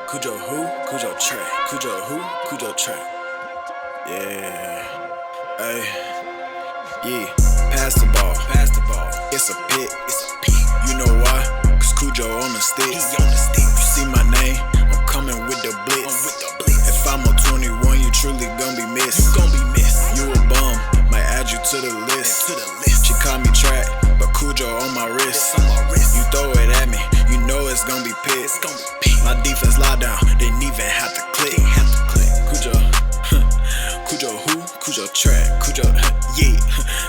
Cujo who? Cujo track. Cujo who? Cujo track. Yeah. Hey. Yeah. Pass the ball. Pass the ball. It's a pick. It's a pick. You know why? Cause Cujo on the stick. He on the stick. You see my name? I'm coming with the blitz. If I'm on 21, you truly gon' be missed. You gon' be missed. You a bum. Might add you to the list. She call me track, but Cujo on my wrist. You throw it at me, you know it's gon' be pissed. My defense locked down, they didn't even have to click. Cujo, Cujo who? Cujo track. Cujo, yeah.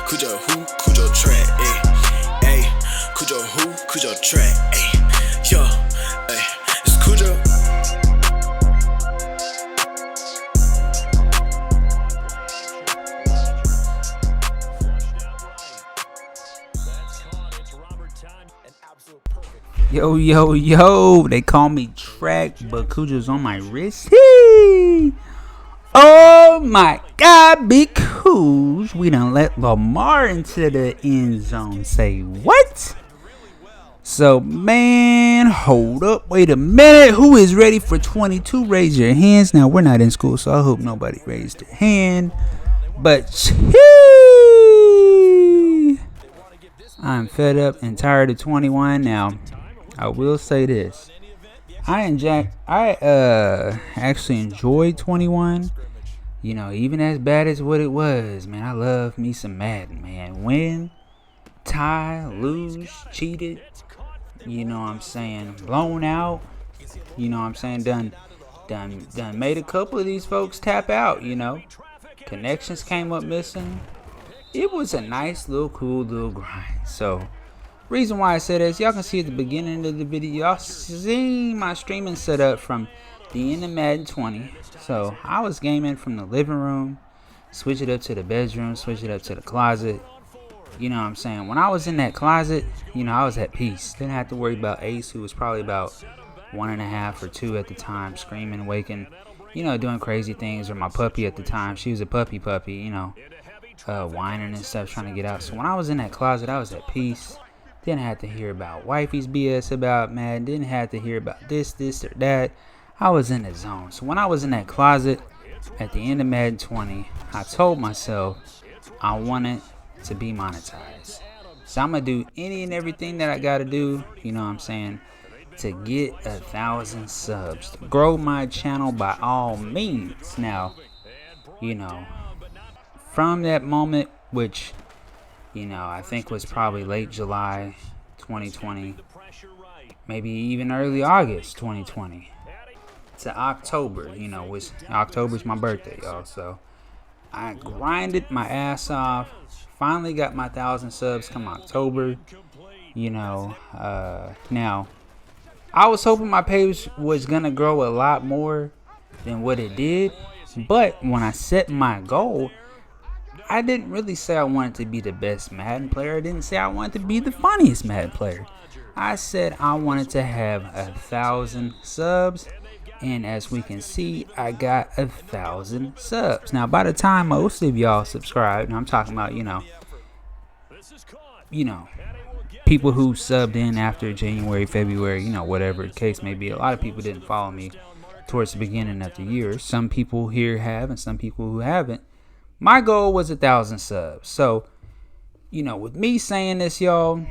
Cujo who? Cujo track. Ayy, Cujo who? Cujo track. Ayy, yo, ayy, it's Cujo. Yo, yo, yo, they call me Track, but Cujo's on my wrist. Hey! Oh my God, because we done let Lamar into the end zone. Say what? So, man, hold up, wait a minute. Who is ready for 22? Raise your hands. Now, we're not in school, so I hope nobody raised their hand. But, I'm fed up and tired of 21 now. I will say this. I actually enjoyed 21. You know, even as bad as what it was, man, I love me some Madden, man. Win, tie, lose, cheated. You know what I'm saying? Blown out. You know what I'm saying? Done made a couple of these folks tap out, you know. Connections came up missing. It was a nice little cool little grind. So reason why I said this, y'all can see at the beginning of the video, y'all see my streaming setup from the end of Madden 20. So I was gaming from the living room, switch it up to the bedroom, switch it up to the closet. You know what I'm saying? When I was in that closet, you know, I was at peace. Didn't have to worry about Ace, who was probably about 1.5 or 2 at the time, screaming, waking, you know, doing crazy things. Or my puppy at the time, she was a puppy, you know, whining and stuff, trying to get out. So when I was in that closet, I was at peace. Didn't have to hear about wifey's BS about Madden. Didn't have to hear about this or that. I was in the zone. So when I was in that closet at the end of Madden 20, I told myself I wanted to be monetized. So I'm going to do any and everything that I got to do, you know what I'm saying, to get 1,000 subs. To grow my channel by all means. Now, you know, from that moment, which, you know, I think was probably late July 2020, maybe even early August 2020 to October, you know, which October's my birthday, y'all. So I grinded my ass off, finally got my 1,000 subs come October, you know. Now, I was hoping my page was gonna grow a lot more than what it did, but when I set my goal, I didn't really say I wanted to be the best Madden player. I didn't say I wanted to be the funniest Madden player. I said I wanted to have 1,000 subs. And as we can see, I got 1,000 subs. Now, by the time most of y'all subscribed, and I'm talking about, you know, people who subbed in after January, February, you know, whatever the case may be. A lot of people didn't follow me towards the beginning of the year. Some people here have, and some people who haven't. My goal was 1,000 subs. So, you know, with me saying this, y'all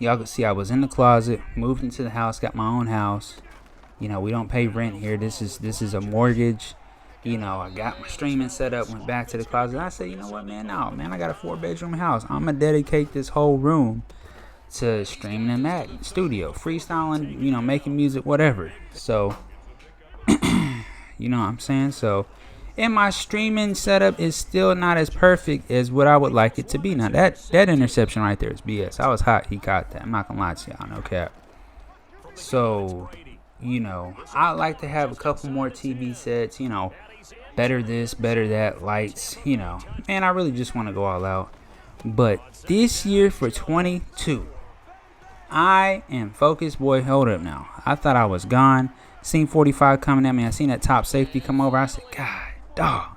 can see I was in the closet, moved into the house, got my own house. You know, we don't pay rent here. This is a mortgage. You know, I got my streaming set up, went back to the closet. I said, you know what, man? No, man, I got a 4-bedroom house. I'm going to dedicate this whole room to streaming in Madden, studio, freestyling, you know, making music, whatever. So, you know what I'm saying? So, and my streaming setup is still not as perfect as what I would like it to be. Now, that interception right there is BS. I was hot. He caught that. I'm not going to lie to y'all. No cap. So, you know, I like to have a couple more TV sets, you know, better this, better that, lights, you know. Man, I really just want to go all out. But this year for 22, I am focused. Boy, hold up now. I thought I was gone. Seen 45 coming at me. I seen that top safety come over. I said, God, dog.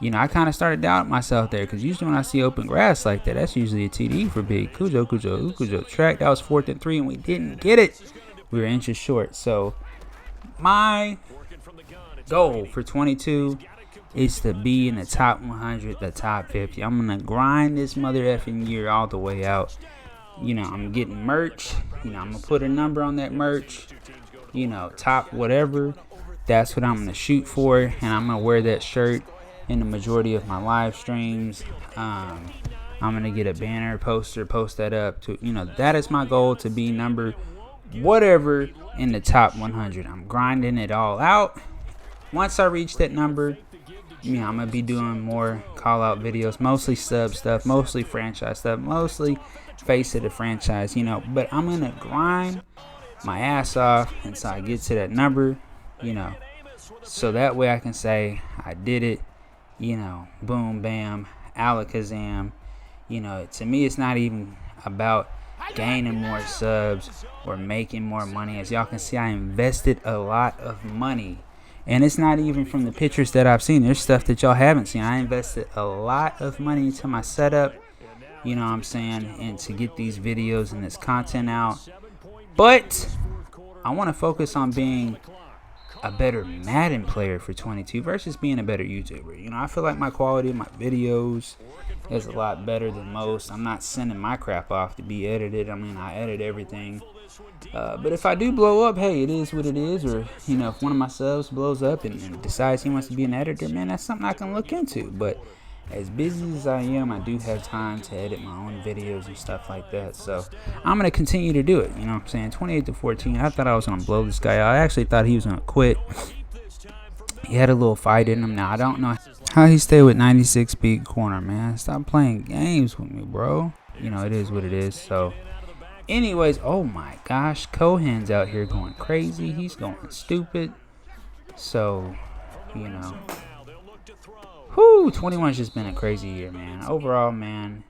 You know, I kind of started doubting myself there, because usually when I see open grass like that, that's usually a TD for big. Cujo track. That was 4th and 3, and we didn't get it. We were inches short. So my goal for 22 is to be in the top 100, the top 50. I'm going to grind this mother effing year all the way out. You know, I'm getting merch. You know, I'm going to put a number on that merch. You know, top whatever. That's what I'm going to shoot for. And I'm going to wear that shirt in the majority of my live streams. I'm going to get a banner, poster, post that up. To, you know, that is my goal, to be number whatever in the top 100. I'm grinding it all out. Once I reach that number, you know, I'm going to be doing more call-out videos, mostly sub stuff, mostly franchise stuff, mostly face of the franchise, you know. But I'm going to grind my ass off until I get to that number, you know, so that way I can say I did it, you know, boom, bam, alakazam. You know, to me, it's not even about gaining more subs or making more money. As y'all can see, I invested a lot of money. And it's not even from the pictures that I've seen. There's stuff that y'all haven't seen. I invested a lot of money into my setup, you know what I'm saying, and to get these videos and this content out. But I want to focus on being a better Madden player for 22 versus being a better YouTuber. You know, I feel like my quality of my videos is a lot better than most. I'm not sending my crap off to be edited. I mean, I edit everything. But if I do blow up, hey, it is what it is. Or, you know, if one of my subs blows up and decides he wants to be an editor, man, that's something I can look into. But as busy as I am, I do have time to edit my own videos and stuff like that. So I'm going to continue to do it. You know what I'm saying? 28-14. I thought I was going to blow this guy out. I actually thought he was going to quit. He had a little fight in him. Now, I don't know how he stayed with 96 speed corner, man. Stop playing games with me, bro. You know, it is what it is. So, anyways, oh my gosh. Cohen's out here going crazy. He's going stupid. So, you know. Whew, 21's just been a crazy year, man. Overall, man,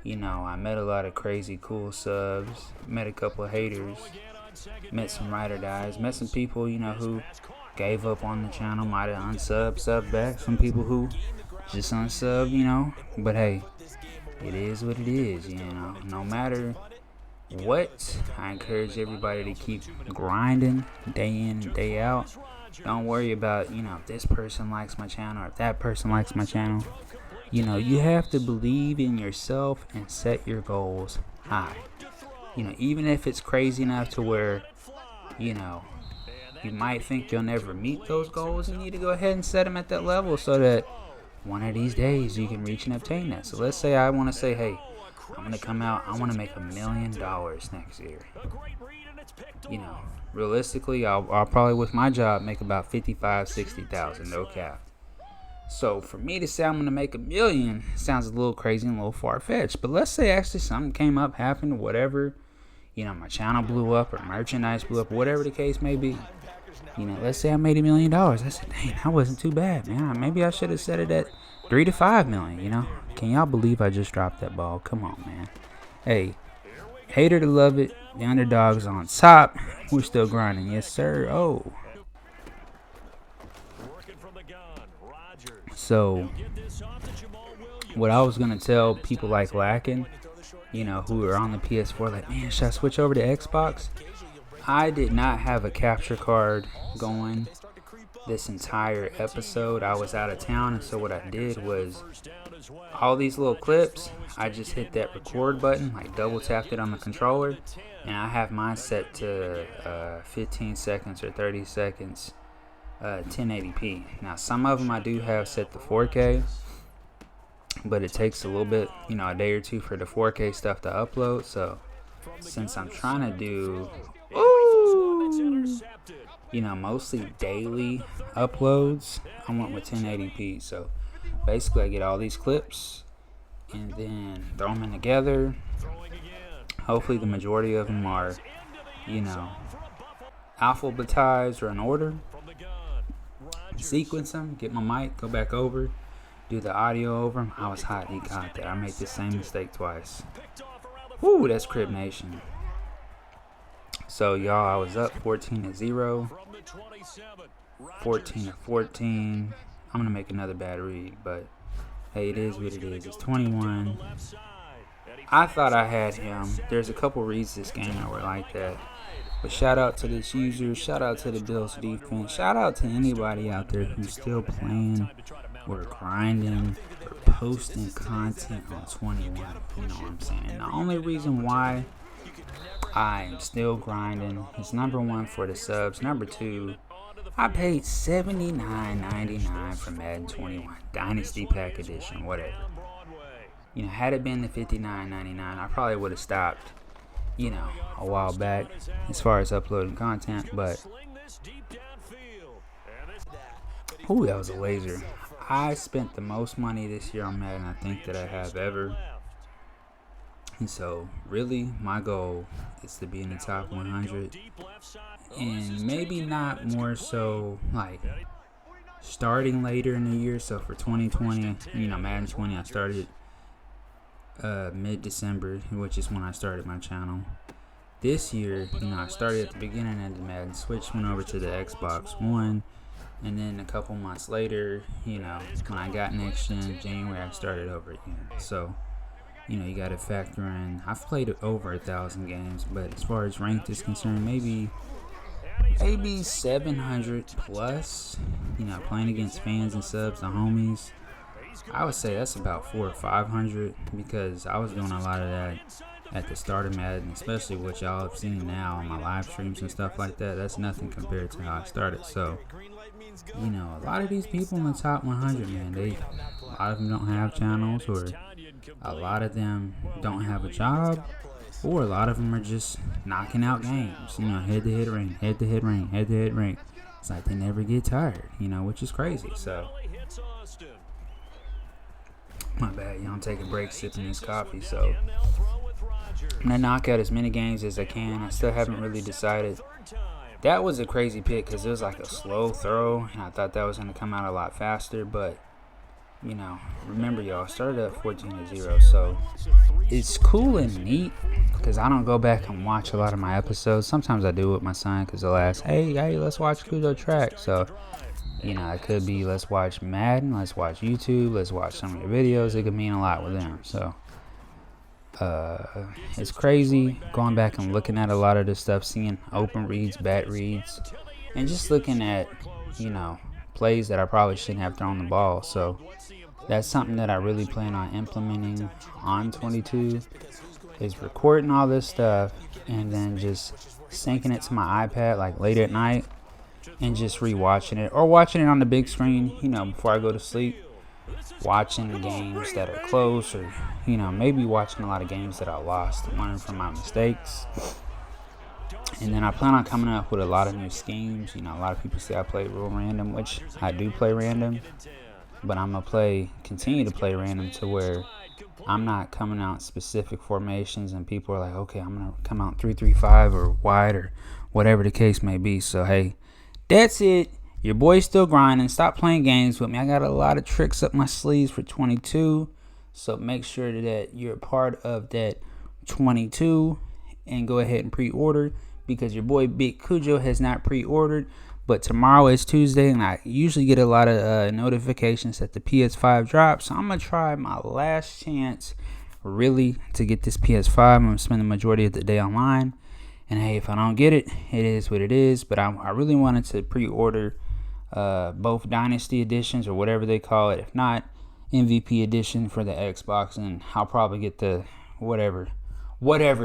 you know, I met a lot of crazy cool subs. Met a couple of haters. Met some ride or dies. Met some people, you know, who gave up on the channel, might have subbed back. Some people who just unsub, you know. But hey, it is what it is, you know. No matter what, I encourage everybody to keep grinding day in and day out. Don't worry about, you know, if this person likes my channel or if that person likes my channel. You know, you have to believe in yourself and set your goals high. You know, even if it's crazy enough to where, you know, you might think you'll never meet those goals, you need to go ahead and set them at that level so that one of these days you can reach and obtain that. So let's say I want to say, hey, I'm going to come out, I want to make $1 million next year. You know, realistically, I'll probably with my job make about 55, 60,000, no cap. So for me to say I'm going to make $1 million sounds a little crazy and a little far-fetched. But let's say actually something came up, happened, whatever. You know, my channel blew up or merchandise blew up, whatever the case may be. You know, let's say I made $1 million. I said, dang, that wasn't too bad, man. Maybe I should have set it at 3 to 5 million, you know. Can y'all believe I just dropped that ball? Come on, man. Hey, hater to love it. The underdog's on top. We're still grinding. Yes, sir. Oh. So, what I was going to tell people like Lacking, you know, who are on the PS4, like, man, should I switch over to Xbox? I did not have a capture card going this entire episode. I was out of town, and so what I did was all these little clips, I just hit that record button, like double tapped it on the controller, and I have mine set to 15 seconds or 30 seconds, 1080p. Now, some of them I do have set to 4K, but it takes a little bit, you know, a day or two for the 4K stuff to upload. So since I'm trying to do, you know, mostly daily uploads, I went with 1080p. So basically I get all these clips and then throw them in together. Hopefully the majority of them are, you know, alphabetized or in order. Sequence them, get my mic, go back over, do the audio over them. I was hot, he got that. I made the same mistake twice. Whoo, that's Crib Nation. So y'all, I was up 14-0, 14-14. I'm gonna make another bad read, but hey, it is what it is. It's 21. I thought I had him. There's a couple reads this game that were like that. But shout out to this user. Shout out to the Bills defense. Shout out to anybody out there who's still playing or grinding or posting content on 21. You know what I'm saying? And the only reason why I'm still grinding is number one for the subs. Number two, I paid $79.99 for Madden 21 Dynasty Pack Edition, whatever. You know, had it been the $59.99, I probably would have stopped, you know, a while back as far as uploading content. But ooh, that was a laser. I spent the most money this year on Madden I think that I have ever. And so, really, my goal is to be in the top 100. And maybe not more so, like, starting later in the year. So, for 2020, you know, Madden 20, I started mid-December, which is when I started my channel. This year, you know, I started at the beginning of the Madden Switch, went over to the Xbox One. And then a couple months later, you know, when I got nextgen, January, I started over again. So, you know, you got to factor in, I've played over 1,000 games, but as far as ranked is concerned, maybe 700 plus, you know, playing against fans and subs, the homies. I would say that's about 400 or 500, because I was doing a lot of that at the start of Madden, especially what y'all have seen now on my live streams and stuff like that. That's nothing compared to how I started. So, you know, a lot of these people in the top 100, man, a lot of them don't have channels, or a lot of them don't have a job, or a lot of them are just knocking out games, you know, head-to-head rank, head-to-head rank, head-to-head rank. It's like they never get tired, you know, which is crazy. So, my bad, y'all, I'm taking breaks sipping this coffee. So, I'm going to knock out as many games as I can. I still haven't really decided. That was a crazy pick because it was like a slow throw, and I thought that was going to come out a lot faster. But, you know, remember, y'all, started at 14-0. So, it's cool and neat because I don't go back and watch a lot of my episodes. Sometimes I do with my son because they'll ask, hey, let's watch Cujo track. So, you know, it could be let's watch Madden, let's watch YouTube, let's watch some of the videos. It could mean a lot with them. So, it's crazy going back and looking at a lot of this stuff, seeing open reads, bat reads, and just looking at, you know, plays that I probably shouldn't have thrown the ball. So that's something that I really plan on implementing on 22, is recording all this stuff and then just syncing it to my iPad like late at night and just rewatching it, or watching it on the big screen, you know, before I go to sleep. Watching games that are close, or, you know, maybe watching a lot of games that I lost, learning from my mistakes. And then I plan on coming up with a lot of new schemes. You know, a lot of people say I play real random, which I do play random, but I'm gonna continue to play random to where I'm not coming out specific formations and people are like, okay, I'm gonna come out 3-3-5 or wide or whatever the case may be. So hey, that's it. Your boy's still grinding. Stop playing games with me. I got a lot of tricks up my sleeves for 22. So make sure that you're a part of that 22 and go ahead and pre-order, because your boy Big Cujo has not pre-ordered. But tomorrow is Tuesday, and I usually get a lot of notifications that the PS5 drops. So I'm going to try my last chance really to get this PS5. I'm going to spend the majority of the day online. And hey, if I don't get it, it is what it is. But I really wanted to pre-order both Dynasty editions, or whatever they call it. If not, MVP edition for the Xbox, and I'll probably get the whatever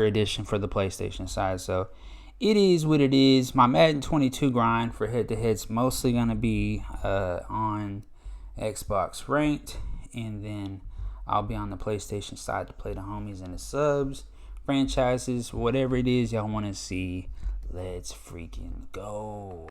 edition for the PlayStation side. So it is what it is. My Madden 22 grind for head-to-head's mostly going to be on Xbox ranked, and then I'll be on the PlayStation side to play the homies and the subs, franchises, whatever it is y'all want to see. Let's freaking go.